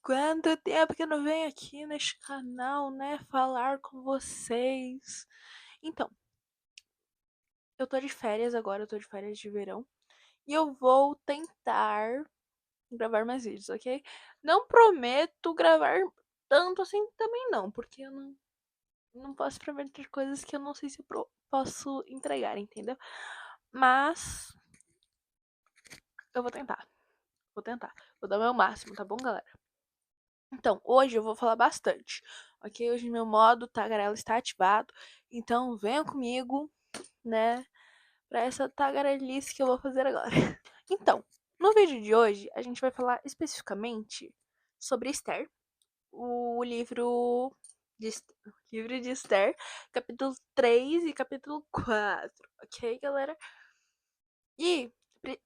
Quanto tempo que eu não venho aqui neste canal, né? Falar com vocês. Então, eu tô de férias agora, eu tô de férias de verão. E eu vou tentar gravar mais vídeos, ok? Não prometo gravar tanto assim também não, porque eu não posso prometer coisas que eu não sei se eu posso entregar, entendeu? Mas eu vou tentar. Vou tentar. Vou dar o meu máximo, tá bom, galera? Então, hoje eu vou falar bastante, ok? Hoje meu modo tagarela está ativado, então venham comigo, né, pra essa tagarelice que eu vou fazer agora. Então, no vídeo de hoje, a gente vai falar especificamente sobre Esther, o livro de Esther, capítulo 3 e capítulo 4, ok, galera? E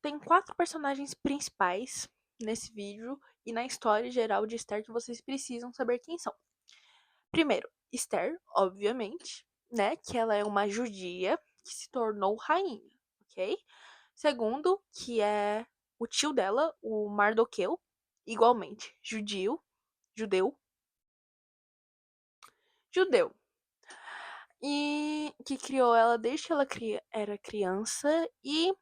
tem 4 personagens principais nesse vídeo e na história geral de Esther que vocês precisam saber quem são. Primeiro, Esther, obviamente, né? Que ela é uma judia que se tornou rainha, ok? Segundo, que é o tio dela, o Mardoqueu, igualmente judeu, judeu. E que criou ela desde que ela era criança. E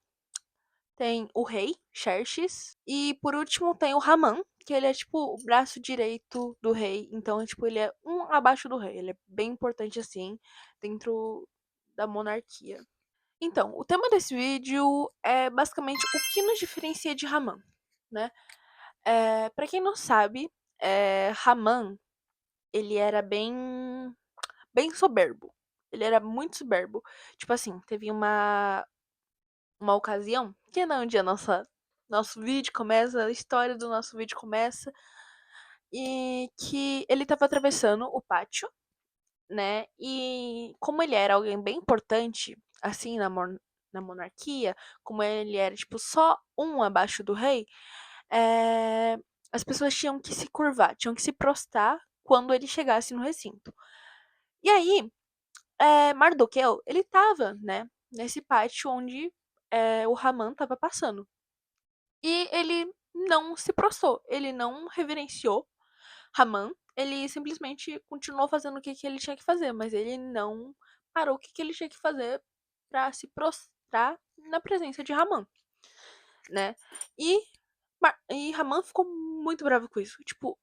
tem o rei, Xerxes. E por último tem o Haman, que ele é tipo o braço direito do rei. Então, tipo, ele é um abaixo do rei. Ele é bem importante assim dentro da monarquia. Então, o tema desse vídeo é basicamente o que nos diferencia de Haman, né? Para quem não sabe, Haman, ele era bem soberbo. Ele era muito soberbo. Tipo assim, teve uma ocasião, que não, um dia nosso vídeo começa, a história do nosso vídeo começa, e que ele tava atravessando o pátio, né? E como ele era alguém bem importante, assim, na monarquia, como ele era, tipo, só um abaixo do rei, é, as pessoas tinham que se curvar, tinham que se prostrar quando ele chegasse no recinto. E aí, Mardoqueu, ele tava, né, nesse pátio onde o Haman tava passando. E ele não se prostrou, ele não reverenciou Haman, ele simplesmente continuou fazendo o que ele tinha que fazer, mas ele não parou o que ele tinha que fazer pra se prostrar na presença de Haman, né? E, e Haman ficou muito bravo com isso, tipo,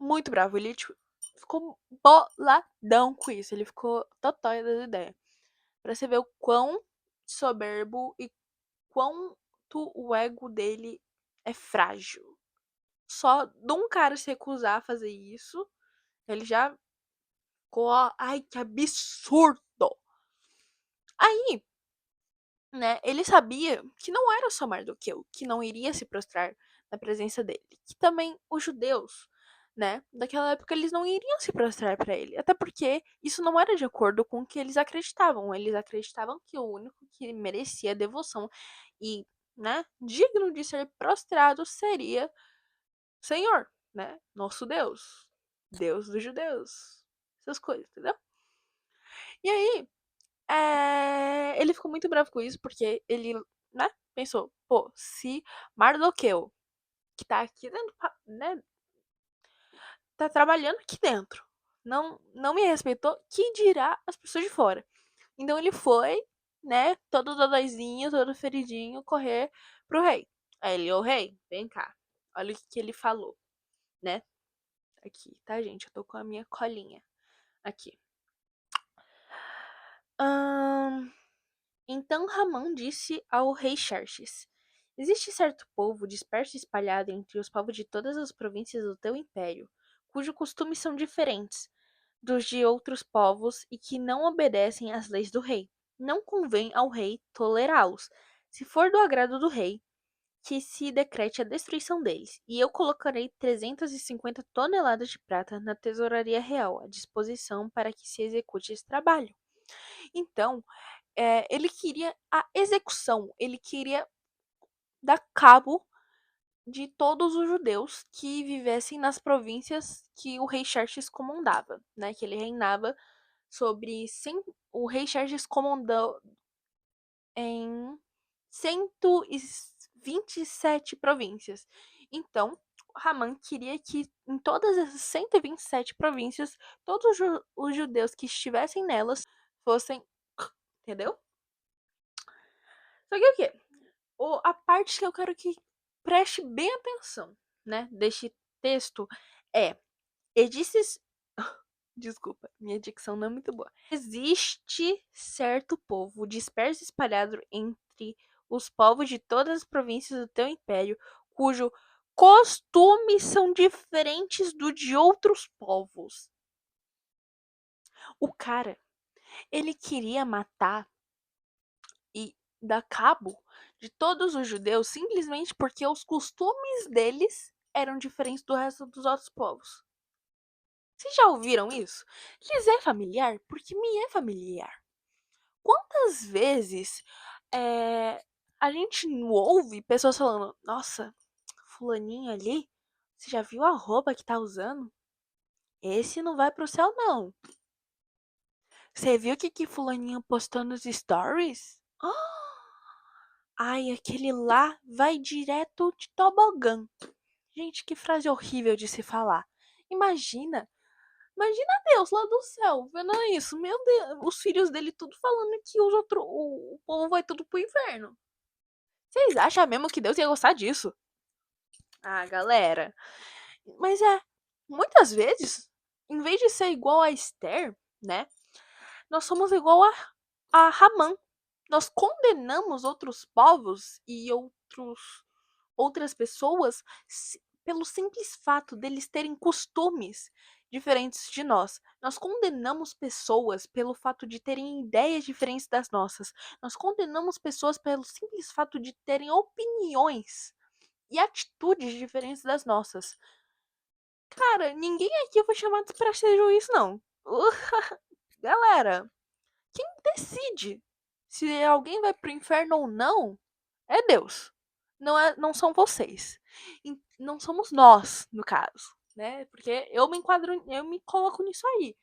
muito bravo. Ele tipo, ficou boladão com isso, ele ficou totói das ideias. Pra você ver o quão soberbo e quanto o ego dele é frágil. Só de um cara se recusar a fazer isso, ele já ficou, ó, ai, que absurdo. Aí, né, ele sabia que não era só Mardoqueu que não iria se prostrar na presença dele, que também os judeus, né, daquela época eles não iriam se prostrar para ele, até porque isso não era de acordo com o que eles acreditavam. Eles acreditavam que o único que merecia devoção e, né, digno de ser prostrado seria o Senhor, né, nosso Deus, Deus dos judeus, essas coisas, entendeu? E aí, ele ficou muito bravo com isso, porque ele, né, pensou, pô, se Mardoqueu, que tá aqui dentro, né, tá trabalhando aqui dentro, não me respeitou, que dirá as pessoas de fora? Então ele foi, né, todo dodóizinho, todo feridinho, correr pro rei. Aí ele, ô rei, vem cá, olha o que ele falou, né? Aqui, tá, gente? Eu tô com a minha colinha aqui. Ahn, Então Ramã disse ao rei Xerxes: Existe certo povo disperso e espalhado entre os povos de todas as províncias do teu império, cujos costumes são diferentes dos de outros povos e que não obedecem às leis do rei. Não convém ao rei tolerá-los. Se for do agrado do rei, que se decrete a destruição deles, e eu colocarei 350 toneladas de prata na tesouraria real à disposição para que se execute esse trabalho. Então, ele queria a execução, ele queria dar cabo de todos os judeus que vivessem nas províncias que o rei Xerxes comandava, né? Que ele reinava sobre o rei Xerxes comandou em 127 províncias. Então, Haman queria que em todas essas 127 províncias, todos os judeus que estivessem nelas fossem. Entendeu? Só que o quê? A parte que eu quero que preste bem atenção, né, deste texto é: existe. Desculpa, minha dicção não é muito boa. Existe certo povo disperso e espalhado entre os povos de todas as províncias do teu império, cujo costumes são diferentes do de outros povos. O cara, ele queria matar e dar cabo de todos os judeus simplesmente porque os costumes deles eram diferentes do resto dos outros povos. Vocês já ouviram isso? Lhes é familiar? Porque me é familiar. Quantas vezes a gente não ouve pessoas falando: nossa, fulaninho ali, você já viu a roupa que tá usando? Esse não vai pro céu, não. Você viu o que fulaninho postou nos stories? Ai, aquele lá vai direto de tobogã. Gente, que frase horrível de se falar. Imagina, imagina Deus lá do céu vendo isso. Meu Deus, os filhos dele tudo falando que o povo vai tudo pro inferno. Vocês acham mesmo que Deus ia gostar disso? Ah, galera. Mas muitas vezes, em vez de ser igual a Esther, né? Nós somos igual a Ramã. Nós condenamos outros povos e outras pessoas pelo simples fato deles terem costumes diferentes de nós. Nós condenamos pessoas pelo fato de terem ideias diferentes das nossas. Nós condenamos pessoas pelo simples fato de terem opiniões e atitudes diferentes das nossas. Cara, ninguém aqui foi chamado para ser juiz, não. Galera, quem decide se alguém vai pro inferno ou não é Deus. Não são vocês. Não somos nós, no caso, né? Porque eu me coloco nisso aí,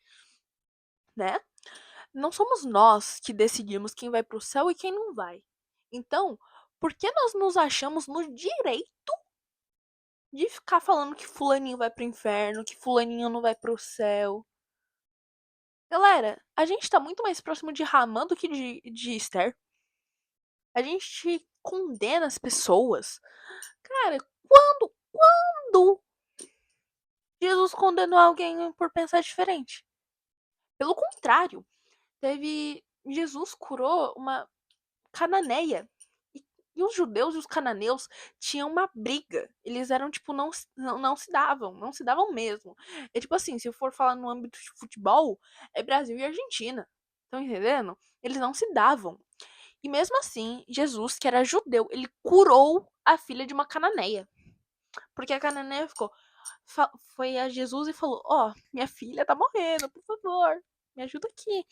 né? Não somos nós que decidimos quem vai pro céu e quem não vai. Então, por que nós nos achamos no direito de ficar falando que fulaninho vai pro inferno, que fulaninho não vai pro céu? Galera, a gente tá muito mais próximo de Ramã do que de Esther. A gente condena as pessoas. Cara, quando Jesus condenou alguém por pensar diferente? Pelo contrário, Jesus curou uma cananeia. E os judeus e os cananeus tinham uma briga. Eles eram, tipo, não se davam. Não se davam mesmo. É tipo assim, se eu for falar no âmbito de futebol, é Brasil e Argentina. Estão entendendo? Eles não se davam. E mesmo assim, Jesus, que era judeu, ele curou a filha de uma cananeia. Porque a cananeia foi a Jesus e falou: ó, minha filha tá morrendo, por favor, me ajuda aqui.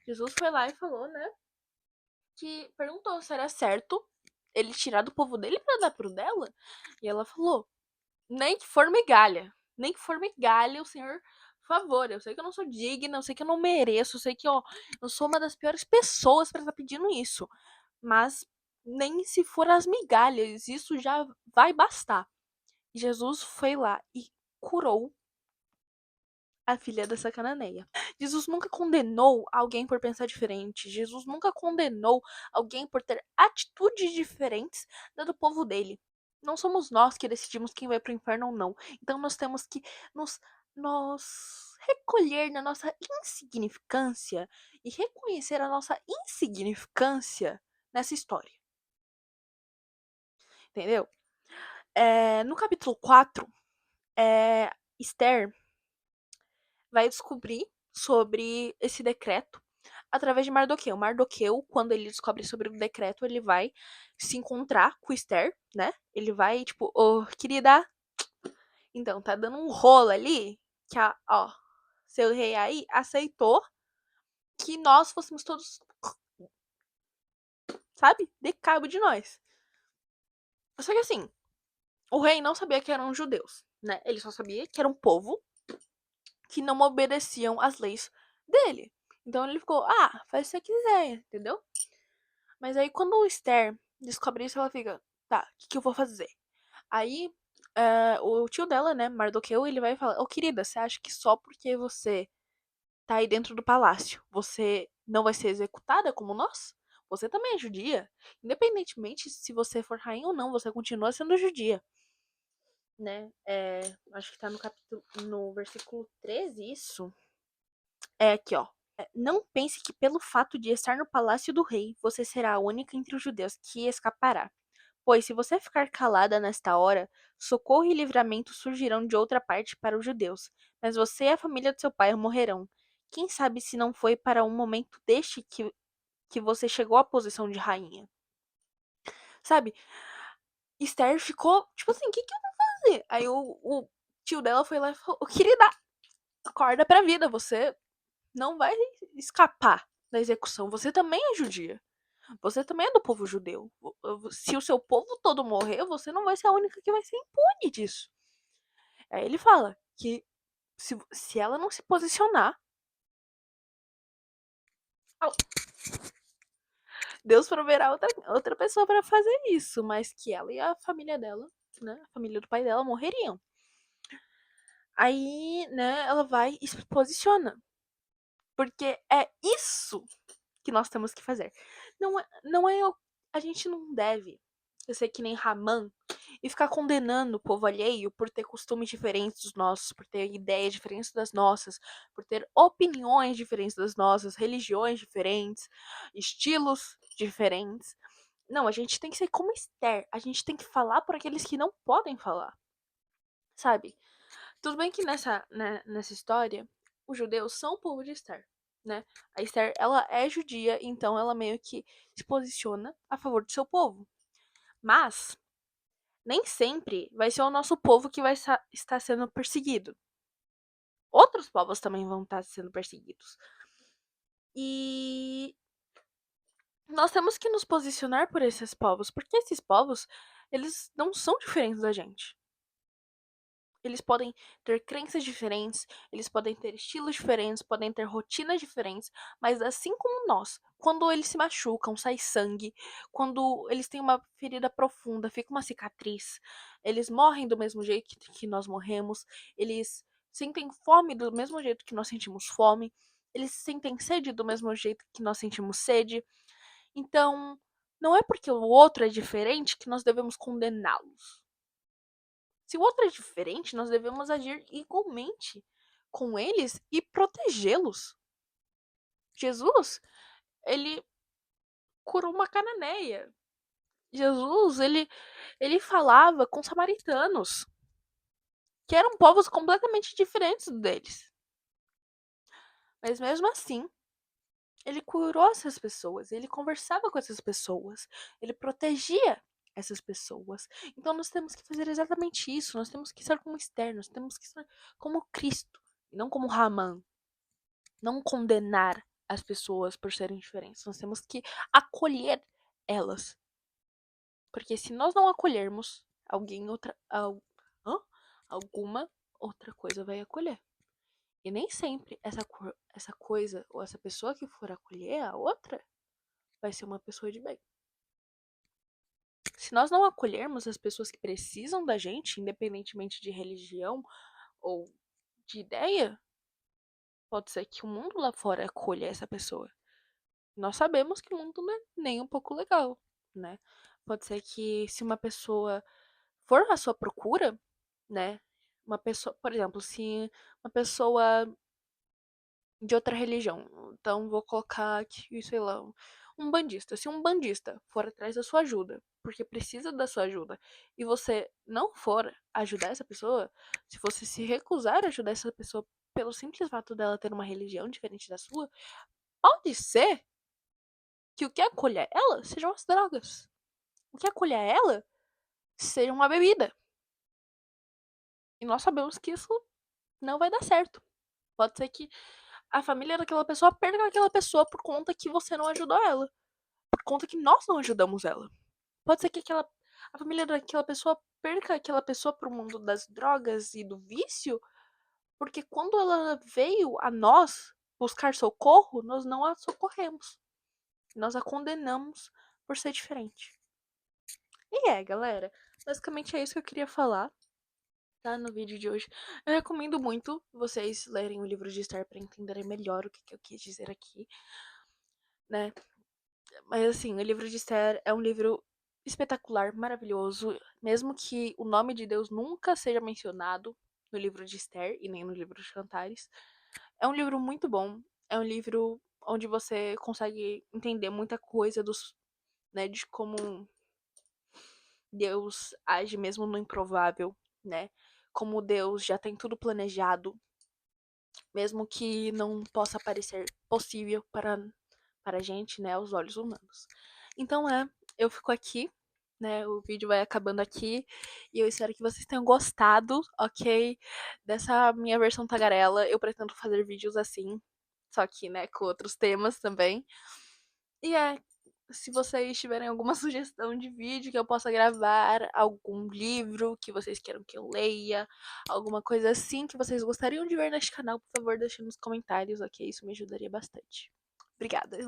Jesus foi lá e falou, né, que perguntou se era certo ele tirar do povo dele pra dar pro dela. E ela falou: nem que for migalha, nem que for migalha, o Senhor, por favor, eu sei que eu não sou digna, eu sei que eu não mereço, eu sei que, ó, eu sou uma das piores pessoas pra estar pedindo isso. Mas nem se for as migalhas, isso já vai bastar. Jesus foi lá e curou a filha dessa cananeia. Jesus nunca condenou alguém por pensar diferente. Jesus nunca condenou alguém por ter atitudes diferentes da do povo dele. Não somos nós que decidimos quem vai para o inferno ou não. Então nós temos que nos recolher na nossa insignificância e reconhecer a nossa insignificância nessa história. Entendeu? No capítulo 4, Esther vai descobrir sobre esse decreto através de Mardoqueu. Mardoqueu, quando ele descobre sobre o decreto, ele vai se encontrar com Esther, né? Ele vai, tipo, ô, querida, então, tá dando um rolo ali que seu rei aí aceitou que nós fôssemos todos, sabe, de cabo de nós. Só que assim, o rei não sabia que eram judeus, né? Ele só sabia que era um povo que não obedeciam às leis dele. Então ele ficou, faz o que você quiser, entendeu? Mas aí quando o Esther descobre isso, ela fica, tá, o que eu vou fazer? Aí o tio dela, né, Mardoqueu, ele vai falar: Ô querida, você acha que só porque você tá aí dentro do palácio você não vai ser executada como nós? Você também é judia. Independentemente se você for rainha ou não, você continua sendo judia. Né? Acho que tá no versículo 13, isso. É aqui, ó. Não pense que pelo fato de estar no palácio do rei, você será a única entre os judeus que escapará. Pois se você ficar calada nesta hora, socorro e livramento surgirão de outra parte para os judeus, mas você e a família de seu pai morrerão. Quem sabe se não foi para um momento deste que você chegou à posição de rainha? Sabe? Esther ficou, tipo assim, o que eu vou fazer? Aí o tio dela foi lá e falou: querida, acorda pra vida, você não vai escapar da execução. Você também é judia. Você também é do povo judeu. Se o seu povo todo morrer, você não vai ser a única que vai ser impune disso. Aí ele fala que se ela não se posicionar, Deus proverá outra pessoa para fazer isso, mas que ela e a família dela, né, a família do pai dela morreriam. Aí, né, ela vai e se posiciona, porque é isso que nós temos que fazer. Não é a gente não deve ser que nem Ramã e ficar condenando o povo alheio por ter costumes diferentes dos nossos, por ter ideias diferentes das nossas, por ter opiniões diferentes das nossas, religiões diferentes, estilos diferentes. Não, a gente tem que ser como Esther. A gente tem que falar por aqueles que não podem falar, sabe? Tudo bem que nessa história, os judeus são o povo de Esther, né? A Esther, ela é judia, então ela meio que se posiciona a favor do seu povo. Mas nem sempre vai ser o nosso povo que vai estar sendo perseguido. Outros povos também vão estar sendo perseguidos. E nós temos que nos posicionar por esses povos, porque esses povos, eles não são diferentes da gente. Eles podem ter crenças diferentes, eles podem ter estilos diferentes, podem ter rotinas diferentes, mas assim como nós, quando eles se machucam, sai sangue, quando eles têm uma ferida profunda, fica uma cicatriz, eles morrem do mesmo jeito que nós morremos, eles sentem fome do mesmo jeito que nós sentimos fome, eles sentem sede do mesmo jeito que nós sentimos sede. Então, não é porque o outro é diferente que nós devemos condená-los. Se o outro é diferente, nós devemos agir igualmente com eles e protegê-los. Jesus, ele curou uma cananeia. Jesus, ele falava com samaritanos, que eram povos completamente diferentes deles. Mas mesmo assim, ele curou essas pessoas, ele conversava com essas pessoas, ele protegia essas pessoas. Então nós temos que fazer exatamente isso, nós temos que ser como Esther, nós temos que ser como Cristo, e não como Ramã. Não condenar as pessoas por serem diferentes. Nós temos que acolher elas. Porque se nós não acolhermos, alguma outra coisa vai acolher. E nem sempre essa coisa ou essa pessoa que for acolher a outra vai ser uma pessoa de bem. Se nós não acolhermos as pessoas que precisam da gente, independentemente de religião ou de ideia, pode ser que o mundo lá fora acolha essa pessoa. Nós sabemos que o mundo não é nem um pouco legal, né? Pode ser que se uma pessoa for à sua procura, né? Uma pessoa, por exemplo, se uma pessoa de outra religião, então vou colocar aqui, sei lá, um bandista. Se um bandista for atrás da sua ajuda, porque precisa da sua ajuda, e você não for ajudar essa pessoa, se você se recusar a ajudar essa pessoa pelo simples fato dela ter uma religião diferente da sua, pode ser que o que acolher ela sejam as drogas. O que acolher ela seja uma bebida. E nós sabemos que isso não vai dar certo. Pode ser que a família daquela pessoa perca aquela pessoa por conta que você não ajudou ela. Por conta que nós não ajudamos ela. Pode ser que a família daquela pessoa perca aquela pessoa pro mundo das drogas e do vício, porque quando ela veio a nós buscar socorro, nós não a socorremos. Nós a condenamos por ser diferente. E galera, basicamente é isso que eu queria falar. tá? No vídeo de hoje. Eu recomendo muito vocês lerem o livro de Esther para entenderem melhor o que, que eu quis dizer aqui, né? Mas assim, o livro de Esther é um livro espetacular, maravilhoso, mesmo que o nome de Deus nunca seja mencionado no livro de Esther e nem no livro dos Cantares. É um livro muito bom, é um livro onde você consegue entender muita coisa dos, né, de como Deus age mesmo no improvável, né? Como Deus já tem tudo planejado, mesmo que não possa parecer possível para a gente, né, aos olhos humanos. Então eu fico aqui, né? O vídeo vai acabando aqui e eu espero que vocês tenham gostado, ok? Dessa minha versão tagarela. Eu pretendo fazer vídeos assim, só que, né, com outros temas também. E se vocês tiverem alguma sugestão de vídeo que eu possa gravar, algum livro que vocês queiram que eu leia, alguma coisa assim que vocês gostariam de ver neste canal, por favor, deixem nos comentários, ok? Isso me ajudaria bastante. Obrigada.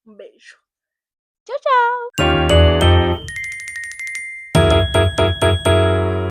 Um beijo. Tchau, tchau!